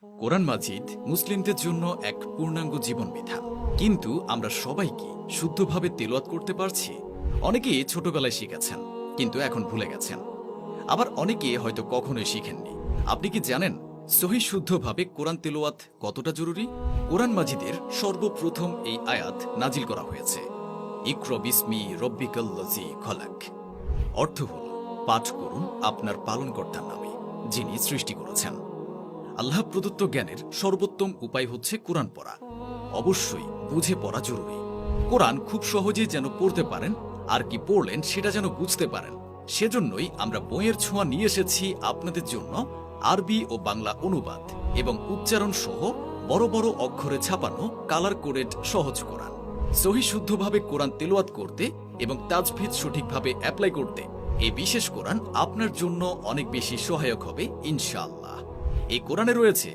কোরআন মাজিদ মুসলিমদের জন্য এক পূর্ণাঙ্গ জীবন বিধান, কিন্তু আমরা সবাই কি শুদ্ধভাবে তেলাওয়াত করতে পারছি? অনেকেই ছোটবেলায় শিখেছেন কিন্তু এখন ভুলে গেছেন, আবার অনেকে হয়তো কখনোই শিখেননি। আপনি কি জানেন সহিহ শুদ্ধভাবে কোরআন তেলাওয়াত কতটা জরুরি? কোরআন মাজিদের সর্বপ্রথম এই আয়াত নাজিল করা হয়েছে, ইকরা বিসমি রব্বিকাল্লাযী খলাক। অর্থ হল, পাঠ করুন আপনার পালনকর্তার নামে, যিনি সৃষ্টি করেছেন। আল্লাহ প্রদত্ত জ্ঞানের সর্বোত্তম উপায় হচ্ছে কোরআন পড়া। অবশ্যই বুঝে পড়া জরুরি। কোরআন খুব সহজেই যেন পড়তে পারেন, আর কি পড়লেন সেটা যেন বুঝতে পারেন। সেজন্যই আমরা বইয়ের ছোঁয়া নিয়ে এসেছি আপনাদের জন্য আরবি ও বাংলা অনুবাদ এবং উচ্চারণ সহ বড় বড় অক্ষরে ছাপানো কালার কোডেড সহজ কোরআন। সহিহ শুদ্ধভাবে কোরআন তেলাওয়াত করতে এবং তাজভিদ সঠিকভাবে অ্যাপ্লাই করতে এই বিশেষ কোরআন আপনার জন্য অনেক বেশি সহায়ক হবে ইনশাআল্লাহ। এই কোরআনে রয়েছে